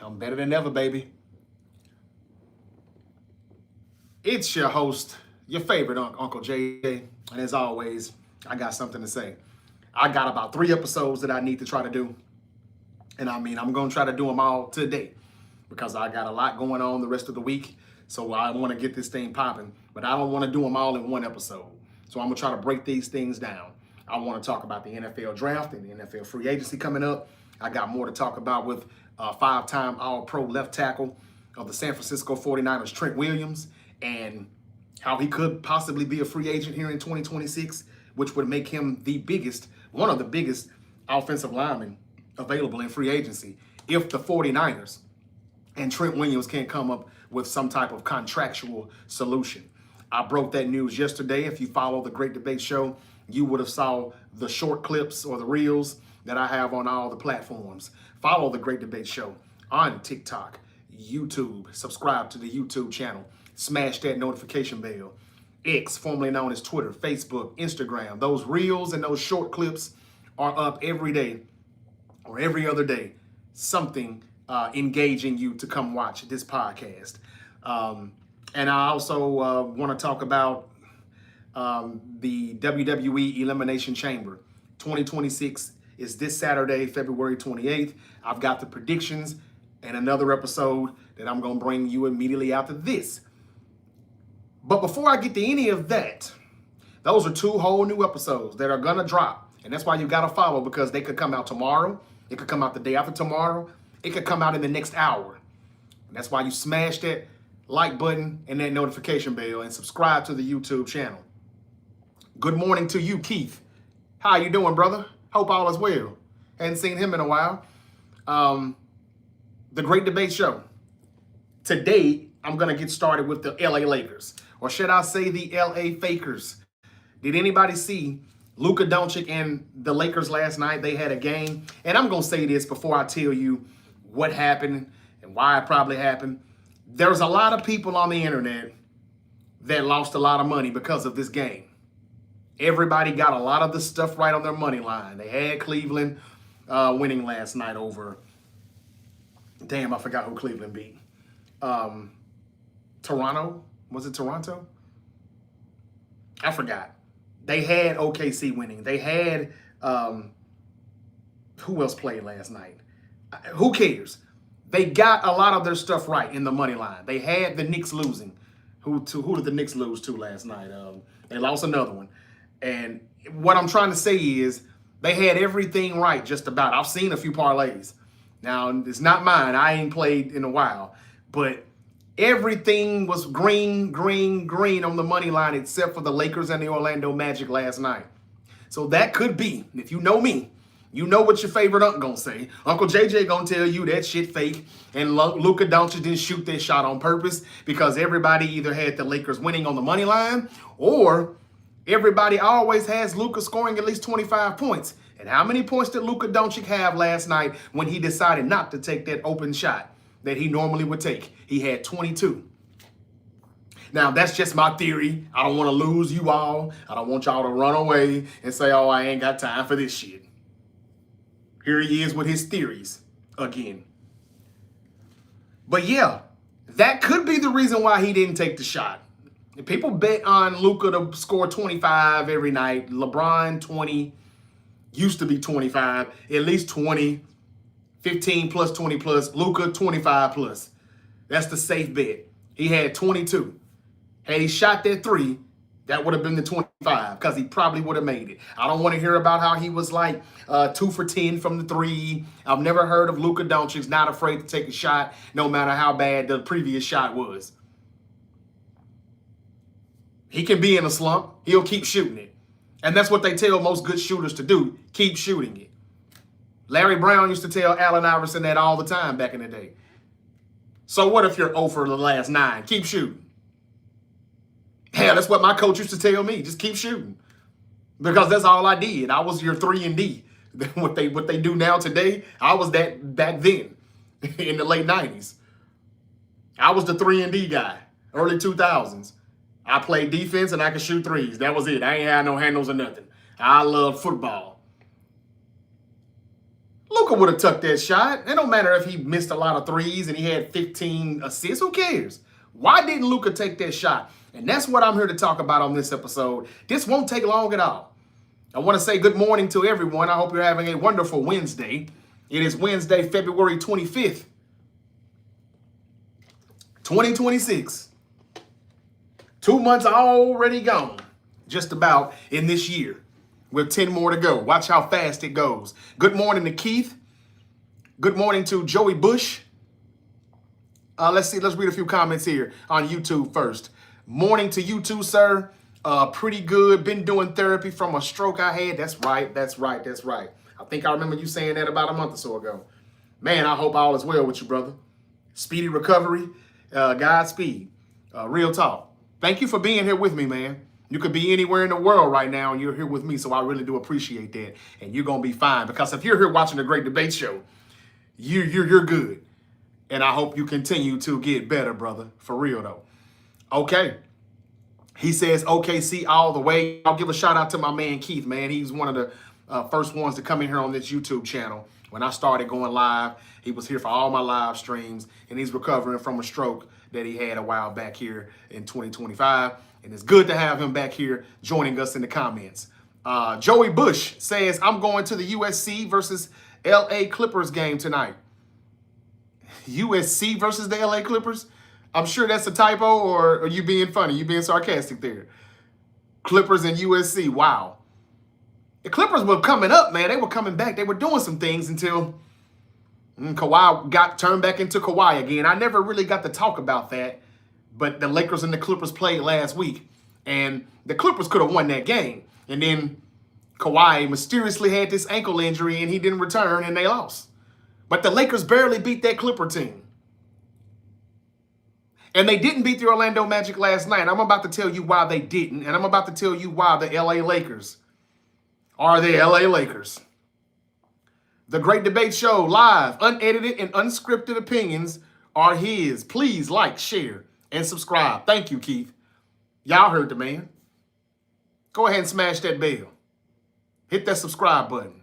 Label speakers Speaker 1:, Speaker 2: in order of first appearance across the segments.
Speaker 1: I'm better than ever, baby. It's your host, your favorite Uncle JJ. And as always, I got something to say. I got about 3 episodes that I need to try to do. And I'm going to try to do them all today because I got a lot going on the rest of the week. So I want to get this thing popping, but I don't want to do them all in one episode. So I'm going to try to break these things down. I want to talk about the NFL draft and the NFL free agency coming up. I got more to talk about with 5-time All-Pro left tackle of the San Francisco 49ers, Trent Williams, and how he could possibly be a free agent here in 2026, which would make him one of the biggest offensive linemen available in free agency if the 49ers and Trent Williams can't come up with some type of contractual solution. I broke that news yesterday. If you follow the Great Debate Show, you would have saw the short clips or the reels that I have on all the platforms. Follow the Great Debate Show on TikTok, YouTube. Subscribe to the YouTube channel. Smash that notification bell. X, formerly known as Twitter, Facebook, Instagram. Those reels and those short clips are up every day or every other day. Something engaging you to come watch this podcast. And I also want to talk about the WWE Elimination Chamber. 2026 is this Saturday, February 28th. I've got the predictions and another episode that I'm going to bring you immediately after this. But before I get to any of that, those are 2 whole new episodes that are going to drop. And that's why you got to follow, because they could come out tomorrow. It could come out the day after tomorrow. It could come out in the next hour. And that's why you smash that like button and that notification bell and subscribe to the YouTube channel. Good morning to you, Keith. How you doing, brother? Hope all is well. Hadn't seen him in a while. The Great Debate Show. Today, I'm going to get started with the LA Lakers. Or should I say the LA Fakers? Did anybody see Luka Doncic and the Lakers last night? They had a game. And I'm going to say this before I tell you what happened and why it probably happened. There's a lot of people on the internet that lost a lot of money because of this game. Everybody got a lot of the stuff right on their money line. They had Cleveland winning last night over, damn, I forgot who Cleveland beat. Toronto? Was it Toronto? I forgot. They had OKC winning. They had, who else played last night? Who cares? They got a lot of their stuff right in the money line. They had the Knicks losing. Who did the Knicks lose to last night? They lost another one. And what I'm trying to say is they had everything right just about. I've seen a few parlays. Now, it's not mine. I ain't played in a while. But everything was green on the money line except for the Lakers and the Orlando Magic last night. So that could be, if you know me, you know what your favorite uncle gonna say. Uncle JJ gonna tell you that shit fake, and Luka Doncic didn't shoot that shot on purpose because everybody either had the Lakers winning on the money line, or everybody always has Luka scoring at least 25 points. And how many points did Luka Doncic have last night when he decided not to take that open shot that he normally would take? He had 22. Now, that's just my theory. I don't want to lose you all. I don't want y'all to run away and say, oh, I ain't got time for this shit. Here he is with his theories again. But yeah, that could be the reason why he didn't take the shot. People bet on Luka to score 25 every night. LeBron 20, used to be 25, at least 20, 15 plus, 20 plus. Luka 25 plus. That's the safe bet. He had 22. Had he shot that 3, that would have been the 25 because he probably would have made it. I don't want to hear about how he was like 2 for 10 from the 3. I've never heard of Luka Doncic not afraid to take a shot no matter how bad the previous shot was. He can be in a slump. He'll keep shooting it. And that's what they tell most good shooters to do. Keep shooting it. Larry Brown used to tell Allen Iverson that all the time back in the day. So what if you're 0 for the last 9? Keep shooting. Hell, that's what my coach used to tell me. Just keep shooting. Because that's all I did. I was your 3 and D. What they do now today, I was that back then in the late 90s. I was the 3 and D guy, early 2000s. I played defense and I could shoot threes. That was it. I ain't had no handles or nothing. I loved football. Luka would have tucked that shot. It don't matter if he missed a lot of threes and he had 15 assists. Who cares? Why didn't Luka take that shot? And that's what I'm here to talk about on this episode. This won't take long at all. I want to say good morning to everyone. I hope you're having a wonderful Wednesday. It is Wednesday, February 25th, 2026. 2 months already gone, just about, in this year. With 10 more to go. Watch how fast it goes. Good morning to Keith. Good morning to Joey Bush. Let's read a few comments here on YouTube first. Morning to you too, sir. Pretty good. Been doing therapy from a stroke I had. That's right. I think I remember you saying that about a month or so ago. Man, I hope all is well with you, brother. Speedy recovery. Godspeed. Real talk. Thank you for being here with me, man. You could be anywhere in the world right now and you're here with me, so I really do appreciate that. And you're going to be fine, because if you're here watching the Great Debate Show, you're good. And I hope you continue to get better, brother. For real, though. Okay. He says OKC all the way. I'll give a shout out to my man Keith, man. He's one of the first ones to come in here on this YouTube channel. When I started going live, he was here for all my live streams, and he's recovering from a stroke that he had a while back here in 2025. And it's good to have him back here joining us in the comments. Joey Bush says, I'm going to the USC versus LA Clippers game tonight. USC versus the LA Clippers? I'm sure that's a typo, or are you being funny? You being sarcastic there? Clippers and USC, wow. The Clippers were coming up, man. They were coming back. They were doing some things until Kawhi got turned back into Kawhi again. I never really got to talk about that, but the Lakers and the Clippers played last week, and the Clippers could have won that game. And then Kawhi mysteriously had this ankle injury, and he didn't return, and they lost. But the Lakers barely beat that Clipper team. And they didn't beat the Orlando Magic last night. I'm about to tell you why they didn't, and I'm about to tell you why the LA Lakers are the LA Lakers. The Great Debate Show, live, unedited, and unscripted opinions are his. Please like, share, and subscribe. Thank you, Keith. Y'all heard the man. Go ahead and smash that bell. Hit that subscribe button.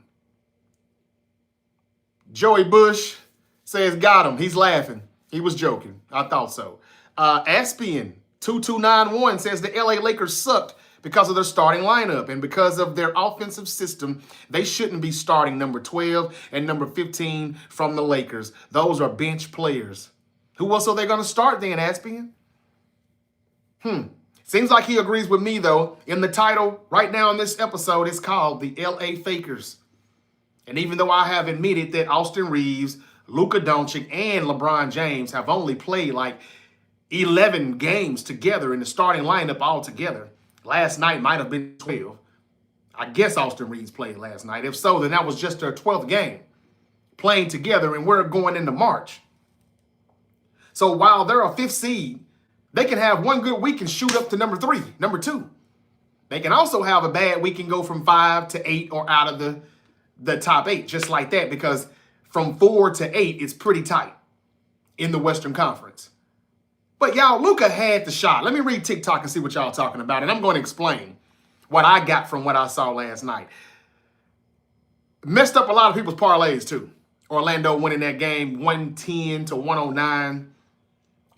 Speaker 1: Joey Bush says, got him. He's laughing. He was joking. I thought so. Aspian2291 says the LA Lakers sucked because of their starting lineup, and because of their offensive system, they shouldn't be starting number 12 and number 15 from the Lakers. Those are bench players. Who else are they going to start then, Aspian? Seems like he agrees with me, though. In the title right now in this episode, it's called the LA Fakers. And even though I have admitted that Austin Reeves, Luka Doncic, and LeBron James have only played like 11 games together in the starting lineup altogether, last night might have been 12. I guess Austin Reeves played last night. If so, then that was just their 12th game playing together, and we're going into March. So while they're a 5th seed, they can have one good week and shoot up to number 3, number 2. They can also have a bad week and go from 5 to 8 or out of the top 8, just like that, because from 4 to 8, it's pretty tight in the Western Conference. But y'all, Luka had the shot. Let me read TikTok and see what y'all talking about, and I'm going to explain what I got from what I saw last night. Messed up a lot of people's parlays, too. Orlando winning that game 110 to 109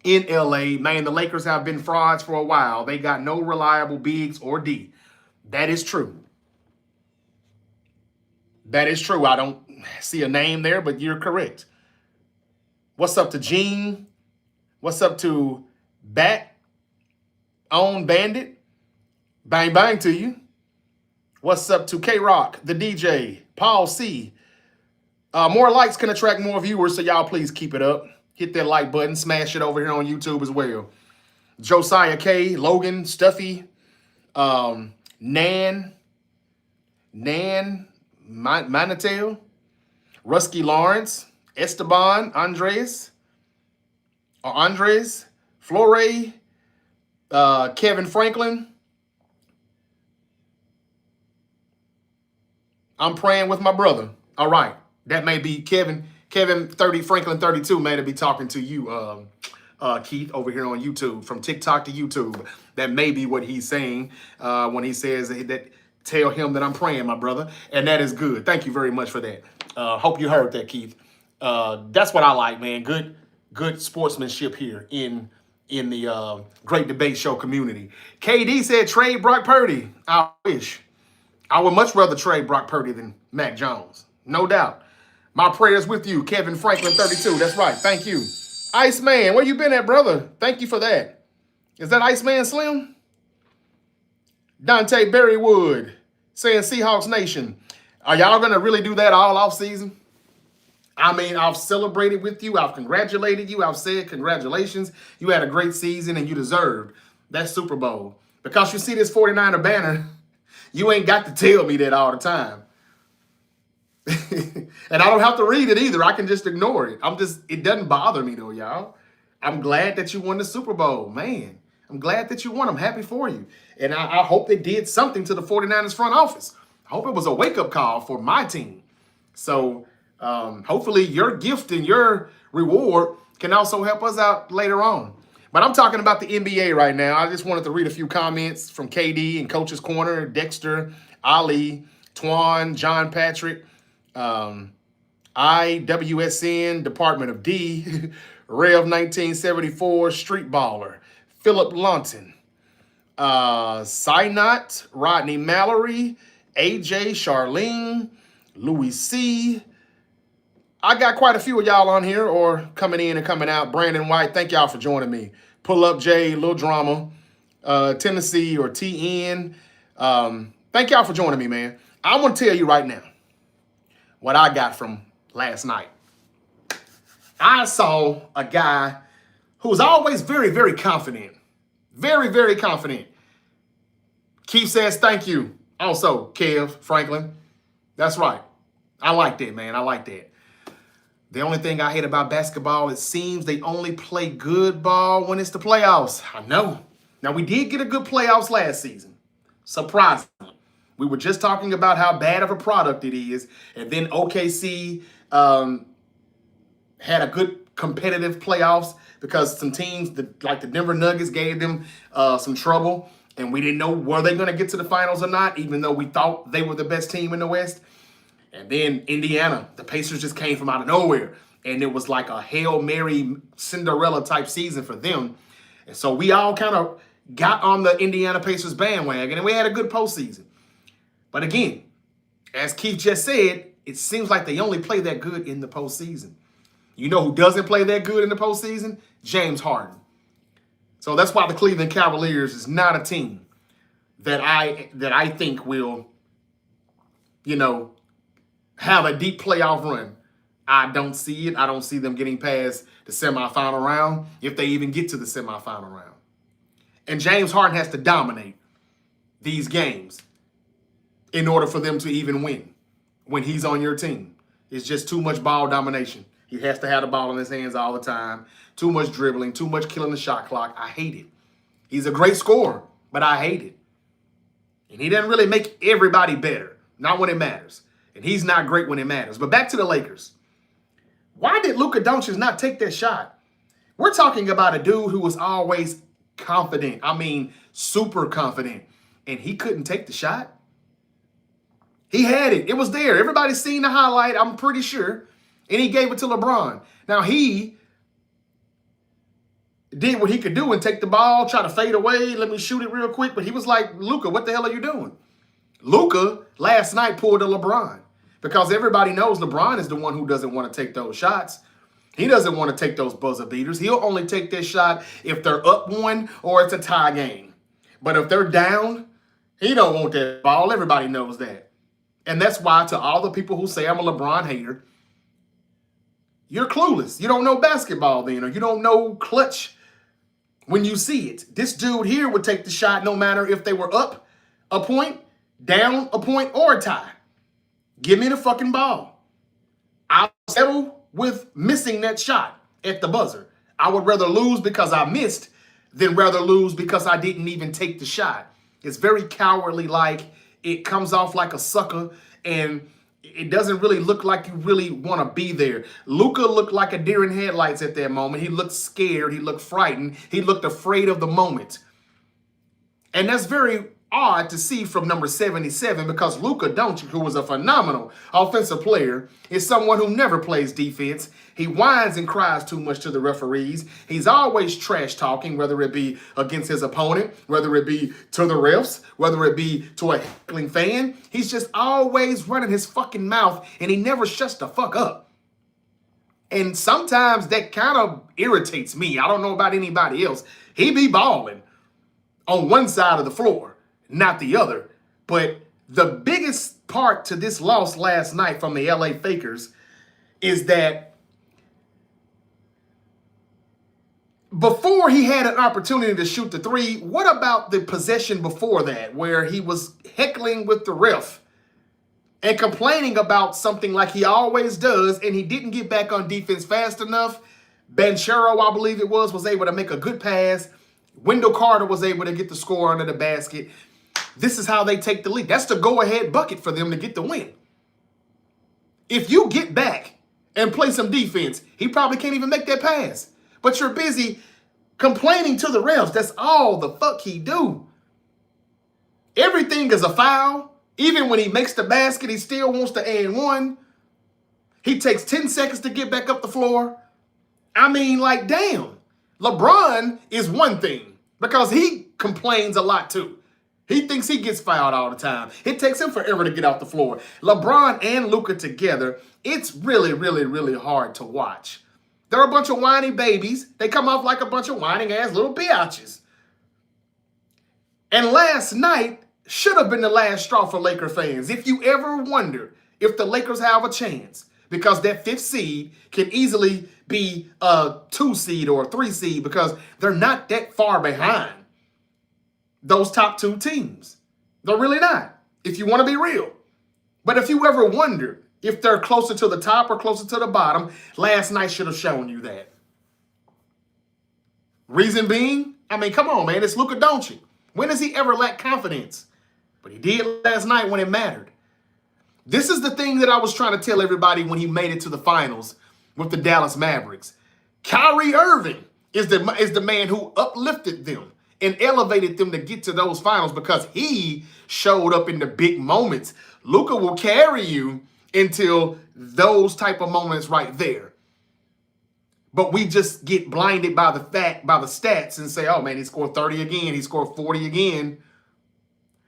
Speaker 1: in LA. Man, the Lakers have been frauds for a while. They got no reliable bigs or D. That is true. That is true. I don't see a name there, but you're correct. What's up to Gene? What's up to Bat On Bandit? Bang, bang to you. What's up to K-Rock, the DJ, Paul C. More likes can attract more viewers, so y'all please keep it up. Hit that like button. Smash it over here on YouTube as well. Josiah K, Logan, Stuffy, Nan, Manatel, Rusky Lawrence, Esteban, Andres, Flore, Kevin Franklin. I'm praying with my brother. All right. That may be Kevin 30, Franklin 32 may be talking to you, Keith, over here on YouTube, from TikTok to YouTube. That may be what he's saying when he says that tell him that I'm praying, my brother. And that is good. Thank you very much for that. Hope you heard that, Keith. That's what I like, man. Good sportsmanship here in the Great Debate Show community. KD said trade Brock Purdy. I wish. I would much rather trade Brock Purdy than Mac Jones. No doubt. My prayers with you, Kevin Franklin 32. That's right. Thank you. Iceman, where you been at, brother? Thank you for that. Is that Iceman Slim? Dante Berrywood saying Seahawks Nation. Are y'all going to really do that all off season? I mean, I've celebrated with you. I've congratulated you. I've said congratulations. You had a great season and you deserved that Super Bowl. Because you see this 49er banner, you ain't got to tell me that all the time. And I don't have to read it either. I can just ignore it. It doesn't bother me though, y'all. I'm glad that you won the Super Bowl, man. I'm glad that you won. I'm happy for you. And I hope they did something to the 49ers front office. I hope it was a wake-up call for my team. So hopefully your gift and your reward can also help us out later on. But I'm talking about the NBA right now. I just wanted to read a few comments from KD and Coach's Corner, Dexter, Ali, Twan, John Patrick, IWSN, Department of D, Rev 1974, Street Baller, Philip Launton, Sinot, Rodney Mallory, AJ, Charlene, Louis C. I got quite a few of y'all on here or coming in and coming out. Brandon White, thank y'all for joining me. Pull Up J, Lil Drama, Tennessee or TN. Thank y'all for joining me, man. I want to tell you right now what I got from last night. I saw a guy who was always very, very confident. Very, very confident. Keith says thank you. Also, Kev Franklin. That's right. I like that, man. I like that. The only thing I hate about basketball, it seems they only play good ball when it's the playoffs. I know. Now, we did get a good playoffs last season. Surprisingly. We were just talking about how bad of a product it is. And then OKC had a good competitive playoffs because some teams, like the Denver Nuggets, gave them some trouble. And we didn't know were they going to get to the finals or not, even though we thought they were the best team in the West. And then Indiana, the Pacers just came from out of nowhere. And it was like a Hail Mary Cinderella type season for them. And so we all kind of got on the Indiana Pacers bandwagon and we had a good postseason. But again, as Keith just said, it seems like they only play that good in the postseason. You know who doesn't play that good in the postseason? James Harden. So that's why the Cleveland Cavaliers is not a team that I think will, have a deep playoff run. I don't see it. I don't see them getting past the semifinal round, if they even get to the semifinal round. And James Harden has to dominate these games in order for them to even win when he's on your team. It's just too much ball domination. He has to have the ball in his hands all the time. Too much dribbling, too much killing the shot clock. I hate it. He's a great scorer, but I hate it. And he doesn't really make everybody better, not when it matters. And he's not great when it matters. But back to the Lakers. Why did Luka Doncic not take that shot? We're talking about a dude who was always confident. I mean, super confident. And he couldn't take the shot. He had it. It was there. Everybody's seen the highlight, I'm pretty sure. And he gave it to LeBron. Now, he did what he could do and take the ball, try to fade away, let me shoot it real quick. But he was like, Luka, what the hell are you doing? Luka last night pulled a LeBron because everybody knows LeBron is the one who doesn't want to take those shots. He doesn't want to take those buzzer beaters. He'll only take this shot if they're up one or it's a tie game. But if they're down, he don't want that ball. Everybody knows that. And that's why to all the people who say I'm a LeBron hater, you're clueless. You don't know basketball then, or you don't know clutch when you see it. This dude here would take the shot no matter if they were up a point, down a point, or a tie. Give me the fucking ball. I'll settle with missing that shot at the buzzer. I would rather lose because I missed than rather lose because I didn't even take the shot. It's very cowardly like. It comes off like a sucker, and it doesn't really look like you really want to be there. Luka looked like a deer in headlights at that moment. He looked scared. He looked frightened. He looked afraid of the moment. And that's very odd to see from number 77 because Luka Doncic, who was a phenomenal offensive player, is someone who never plays defense. He whines and cries too much to the referees. He's always trash talking, whether it be against his opponent, whether it be to the refs, whether it be to a heckling fan. He's just always running his fucking mouth and he never shuts the fuck up. And sometimes that kind of irritates me. I don't know about anybody else. He be balling on one side of the floor, not the other. But the biggest part to this loss last night from the LA Fakers is that before he had an opportunity to shoot the three, what about the possession before that where he was heckling with the ref and complaining about something like he always does, and he didn't get back on defense fast enough? Banchero, I believe it was able to make a good pass. Wendell Carter was able to get the score under the basket. This is how they take the lead. That's the go-ahead bucket for them to get the win. If you get back and play some defense, he probably can't even make that pass. But you're busy complaining to the refs. That's all the fuck he do. Everything is a foul. Even when he makes the basket, he still wants to and one. He takes 10 seconds to get back up the floor. I mean, like, damn. LeBron is one thing because he complains a lot too. He thinks he gets fouled all the time. It takes him forever to get off the floor. LeBron and Luka together, it's really, really, really hard to watch. They're a bunch of whiny babies. They come off like a bunch of whining ass little biatches. And last night should have been the last straw for Laker fans. If you ever wonder if the Lakers have a chance, because that 5th seed can easily be a 2 seed or a 3 seed because they're not that far behind those top 2 teams. They're really not, if you want to be real. But if you ever wondered if they're closer to the top or closer to the bottom, last night should have shown you that. Reason being, I mean, come on, man, it's Luka Doncic. When does he ever lack confidence? But he did last night when it mattered. This is the thing that I was trying to tell everybody when he made it to the finals with the Dallas Mavericks. Kyrie Irving is the man who uplifted them and elevated them to get to those finals because he showed up in the big moments. Luka will carry you until those type of moments right there. But we just get blinded by the stats and say, oh man, he scored 30 again, he scored 40 again.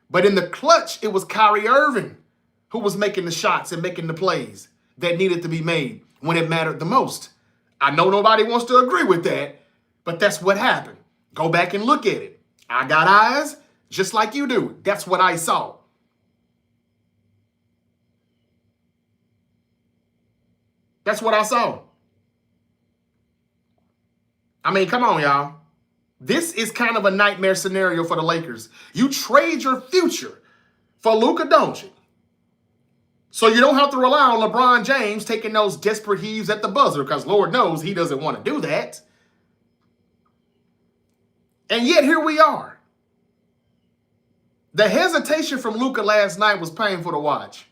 Speaker 1: But in the clutch, it was Kyrie Irving who was making the shots and making the plays that needed to be made when it mattered the most. I know nobody wants to agree with that, but that's what happened. Go back and look at it. I got eyes just like you do. That's what I saw. That's what I saw. I mean, come on, y'all. This is kind of a nightmare scenario for the Lakers. You trade your future for Luka Doncic. So you don't have to rely on LeBron James taking those desperate heaves at the buzzer because Lord knows he doesn't want to do that. And yet here we are. The hesitation from Luka last night was painful to watch.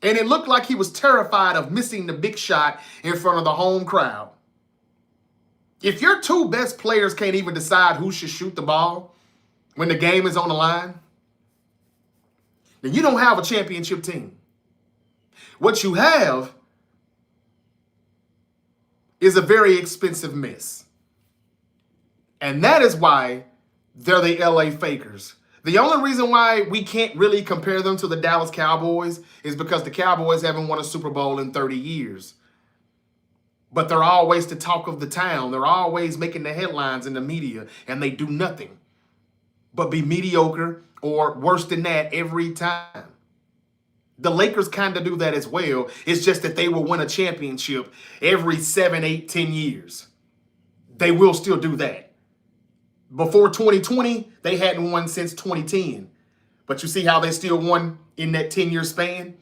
Speaker 1: And it looked like he was terrified of missing the big shot in front of the home crowd. If your 2 best players can't even decide who should shoot the ball when the game is on the line, then you don't have a championship team. What you have is a very expensive mess. And that is why they're the LA Fakers. The only reason why we can't really compare them to the Dallas Cowboys is because the Cowboys haven't won a Super Bowl in 30 years. But they're always the talk of the town. They're always making the headlines in the media, and they do nothing but be mediocre or worse than that every time. The Lakers kind of do that as well. It's just that they will win a championship every 7, 8, 10 years. They will still do that. Before 2020, they hadn't won since 2010. But you see how they still won in that 10-year span?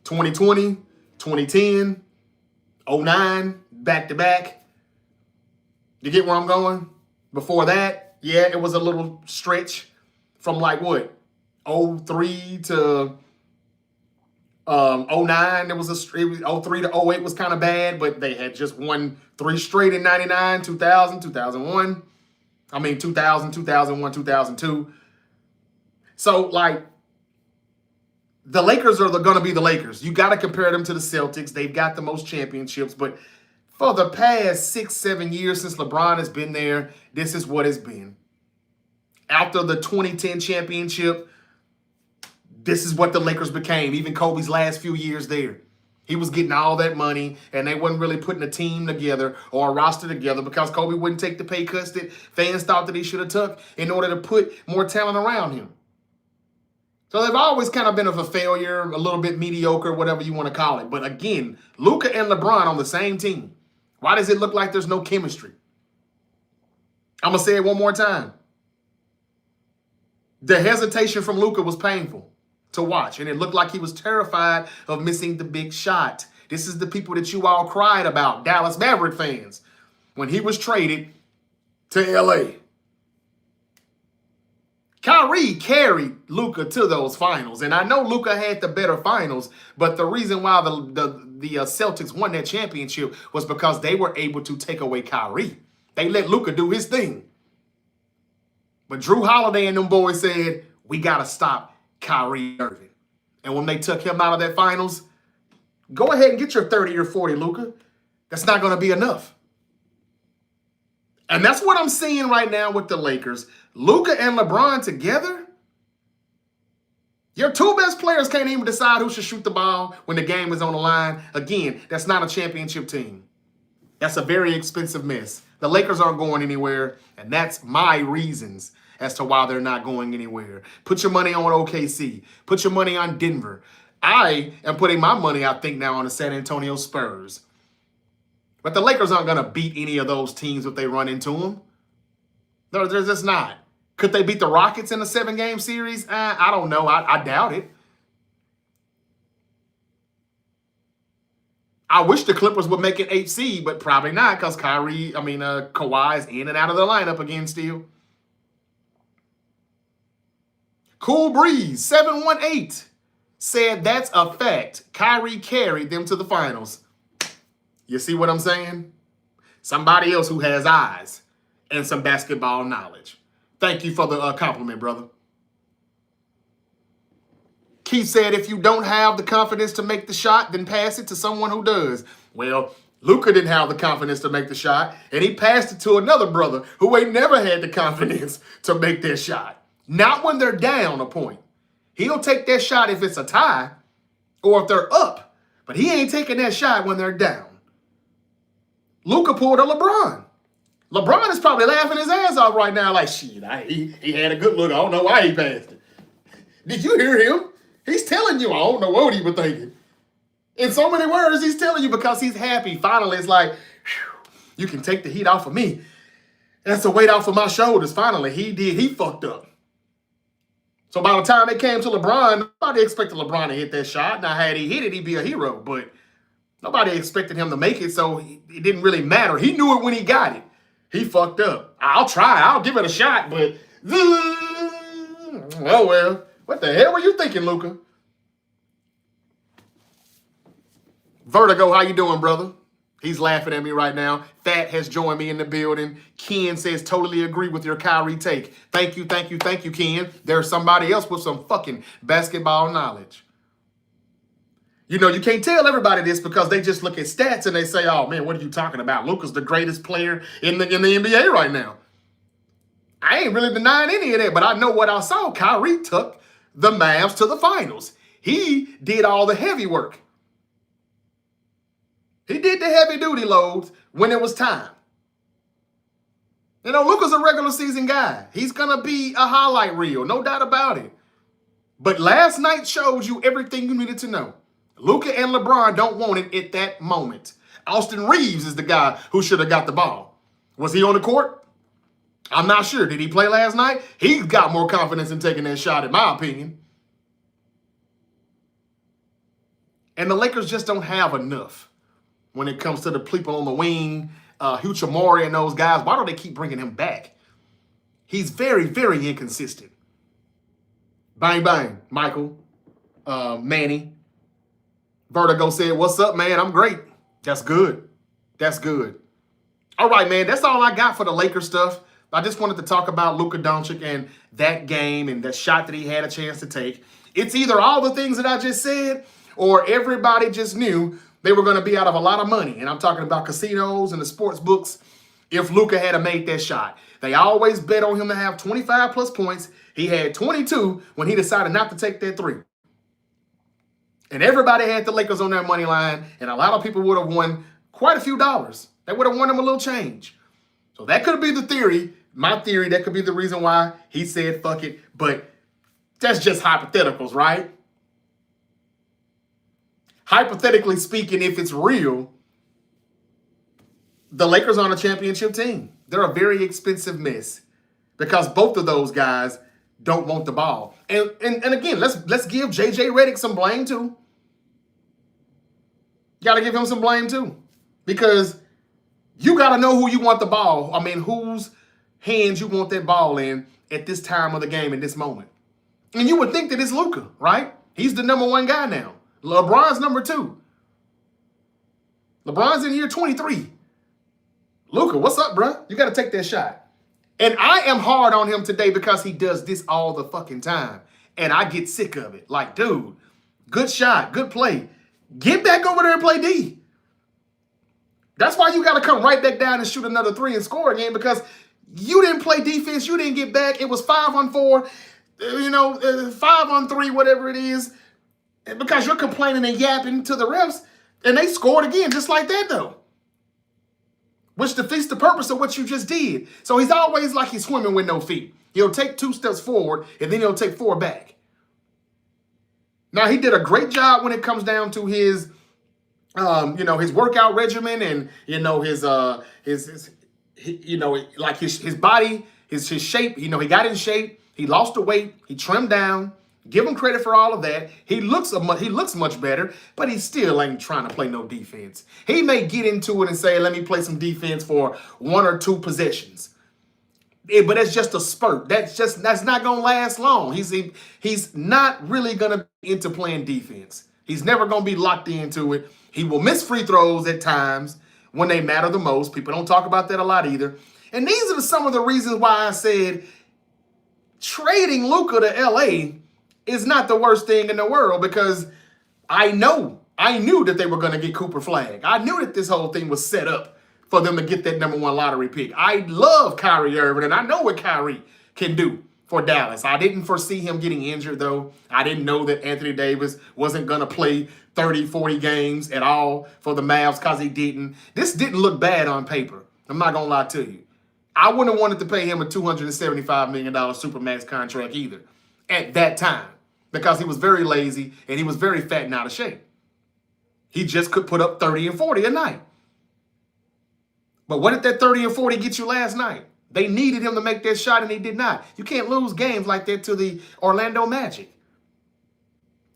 Speaker 1: 2020, 2010, 09, back-to-back. You get where I'm going? Before that, yeah, it was a little stretch from like what? 03 to 09, it was 03 to 08 was kind of bad, but they had just won 3 straight in 99, 2000, 2001. I mean, 2000, 2001, 2002. So, like, the Lakers are going to be the Lakers. You got to compare them to the Celtics. They've got the most championships. But for the past 6-7 years since LeBron has been there, this is what it's been. After the 2010 championship, this is what the Lakers became. Even Kobe's last few years there. He was getting all that money, and they wasn't really putting a team together or a roster together because Kobe wouldn't take the pay cuts that fans thought that he should have took in order to put more talent around him. So they've always kind of been of a failure, a little bit mediocre, whatever you want to call it. But again, Luka and LeBron on the same team. Why does it look like there's no chemistry? I'm going to say it one more time. The hesitation from Luka was painful to watch, and it looked like he was terrified of missing the big shot. This is the people that you all cried about, Dallas Maverick fans, when he was traded to LA. Kyrie carried Luka to those finals, and I know Luka had the better finals, but the reason why the Celtics won that championship was because they were able to take away Kyrie. They let Luka do his thing. But Drew Holiday and them boys said, we got to stop Kyrie Irving. And when they took him out of that finals, go ahead and get your 30 or 40, Luka. That's not going to be enough. And that's what I'm seeing right now with the Lakers. Luka and LeBron together? Your two best players can't even decide who should shoot the ball when the game is on the line. Again, that's not a championship team. That's a very expensive mess. The Lakers aren't going anywhere, and that's my reasons as to why they're not going anywhere. Put your money on OKC. Put your money on Denver. I am putting my money, I think, now on the San Antonio Spurs. But the Lakers aren't going to beat any of those teams if they run into them. They're just not. Could they beat the Rockets in a 7-game series? I don't know. I doubt it. I wish the Clippers would make it 8 seed, but probably not because Kawhi is in and out of the lineup again still. Cool Breeze 718 said that's a fact. Kyrie carried them to the finals. You see what I'm saying? Somebody else who has eyes and some basketball knowledge. Thank you for the compliment, brother. Keith said, if you don't have the confidence to make the shot, then pass it to someone who does. Well, Luka didn't have the confidence to make the shot, and he passed it to another brother who ain't never had the confidence to make that shot. Not when they're down a point. He'll take that shot if it's a tie or if they're up, but he ain't taking that shot when they're down. Luka pulled a LeBron. LeBron is probably laughing his ass off right now like, shit, he had a good look. I don't know why he passed it. Did you hear him? He's telling you, I don't know what he was thinking. In so many words, he's telling you because he's happy. Finally, it's like, you can take the heat off of me. That's the weight off of my shoulders. Finally, he fucked up. So by the time it came to LeBron, nobody expected LeBron to hit that shot. Now, had he hit it, he'd be a hero. But nobody expected him to make it, so it didn't really matter. He knew it when he got it. He fucked up. I'll try. I'll give it a shot, but oh well. What the hell were you thinking, Luka? Vertigo, how you doing, brother? He's laughing at me right now. Fat has joined me in the building. Ken says, totally agree with your Kyrie take. Thank you, Ken. There's somebody else with some fucking basketball knowledge. You know, you can't tell everybody this because they just look at stats and they say, oh, man, what are you talking about? Luka's the greatest player in the NBA right now. I ain't really denying any of that, but I know what I saw. Kyrie took the Mavs to the finals. He did all the heavy work. He did the heavy duty loads when it was time. You know, Luka's a regular season guy. He's going to be a highlight reel, no doubt about it. But last night showed you everything you needed to know. Luka and LeBron don't want it at that moment. Austin Reeves is the guy who should have got the ball. Was he on the court? I'm not sure. Did he play last night? He's got more confidence in taking that shot, in my opinion. And the Lakers just don't have enough when it comes to the people on the wing, Huchamori and those guys. Why don't they keep bringing him back? He's very, very inconsistent. Bang, bang, Michael, Manny. Vertigo said, what's up, man? I'm great. That's good. That's good. All right, man. That's all I got for the Lakers stuff. I just wanted to talk about Luka Doncic and that game and that shot that he had a chance to take. It's either all the things that I just said or everybody just knew they were going to be out of a lot of money. And I'm talking about casinos and the sports books if Luka had made that shot. They always bet on him to have 25 plus points. He had 22 when he decided not to take that three. And everybody had the Lakers on their money line, and a lot of people would have won quite a few dollars. They would have won him a little change. So that could be the theory, my theory. That could be the reason why he said, fuck it. But that's just hypotheticals, right? Hypothetically speaking, if it's real, the Lakers are on a championship team. They're a very expensive mess because both of those guys don't want the ball. And again, let's give JJ Redick some blame too. Got to give him some blame too, because you got to know who you want the ball. I mean, whose hands you want that ball in at this time of the game, in this moment. And you would think that it's Luka, right? He's the number one guy now. LeBron's number 2. LeBron's in year 23. Luka, what's up, bro? You got to take that shot. And I am hard on him today because he does this all the fucking time. And I get sick of it. Like, dude, good shot, good play. Get back over there and play D. That's why you got to come right back down and shoot another 3 and score again, because you didn't play defense. You didn't get back. It was 5-on-4, 5-on-3, whatever it is, because you're complaining and yapping to the refs, and they scored again just like that, though, which defeats the purpose of what you just did. So he's always like he's swimming with no feet. He'll take 2 steps forward, and then he'll take 4 back. Now, he did a great job when it comes down to his, his workout regimen and, his body, his shape. He got in shape. He lost the weight. He trimmed down. Give him credit for all of that. He looks much better, but he still ain't trying to play no defense. He may get into it and say, let me play some defense for 1 or 2 possessions. But that's just a spurt. That's not going to last long. He's not really going to be into playing defense. He's never going to be locked into it. He will miss free throws at times when they matter the most. People don't talk about that a lot either. And these are some of the reasons why I said trading Luka to LA is not the worst thing in the world, because I knew that they were going to get Cooper Flagg. I knew that this whole thing was set up for them to get that number 1 lottery pick. I love Kyrie Irving, and I know what Kyrie can do for Dallas. I didn't foresee him getting injured, though. I didn't know that Anthony Davis wasn't going to play 30, 40 games at all for the Mavs, because he didn't. This didn't look bad on paper. I'm not going to lie to you. I wouldn't have wanted to pay him a $275 million Supermax contract either at that time, because he was very lazy and he was very fat and out of shape. He just could put up 30 and 40 a night. But what did that 30 and 40 get you last night? They needed him to make that shot, and he did not. You can't lose games like that to the Orlando Magic.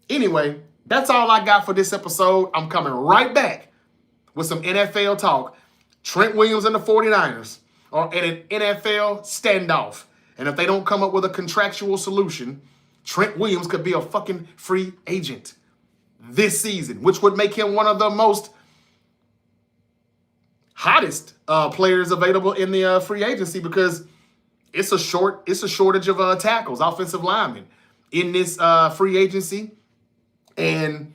Speaker 1: Anyway, that's all I got for this episode. I'm coming right back with some NFL talk. Trent Williams and the 49ers are in an NFL standoff. And if they don't come up with a contractual solution, Trent Williams could be a fucking free agent this season, which would make him one of the most hottest players available in the free agency, because it's a shortage of tackles, offensive linemen in this free agency, and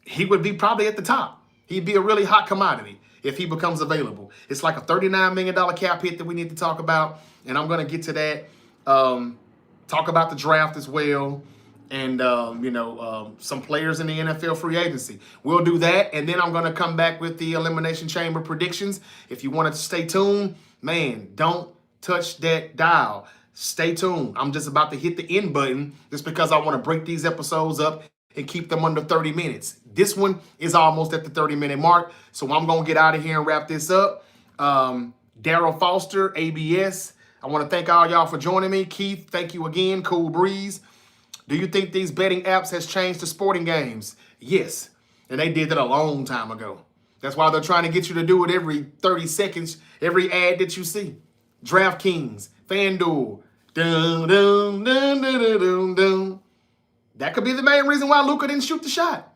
Speaker 1: he would be probably at the top. He'd be a really hot commodity if he becomes available. It's like a $39 million cap hit that we need to talk about, and I'm going to get to that. Talk about the draft as well, and some players in the NFL free agency. We'll do that, and then I'm going to come back with the Elimination Chamber predictions. If you wanted to stay tuned, man, don't touch that dial. Stay tuned. I'm just about to hit the end button just because I want to break these episodes up and keep them under 30 minutes. This one is almost at the 30-minute mark, so I'm going to get out of here and wrap this up. Daryl Foster, ABS, I want to thank all y'all for joining me. Keith, thank you again. Cool Breeze. Do you think these betting apps has changed the sporting games? Yes, and they did that a long time ago. That's why they're trying to get you to do it every 30 seconds, every ad that you see. DraftKings, FanDuel, dun, dun, dun, dun, dun, dun, dun. That could be the main reason why Luka didn't shoot the shot.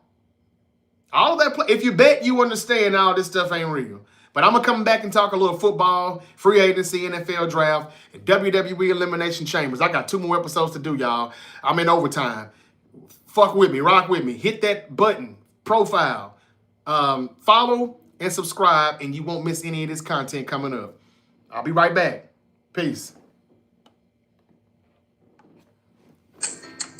Speaker 1: All of that, if you bet, you understand all this stuff ain't real. But I'm going to come back and talk a little football, free agency, NFL draft, and WWE Elimination Chambers. I got 2 more episodes to do, y'all. I'm in overtime. Fuck with me. Rock with me. Hit that button. Profile. Follow and subscribe, and you won't miss any of this content coming up. I'll be right back. Peace.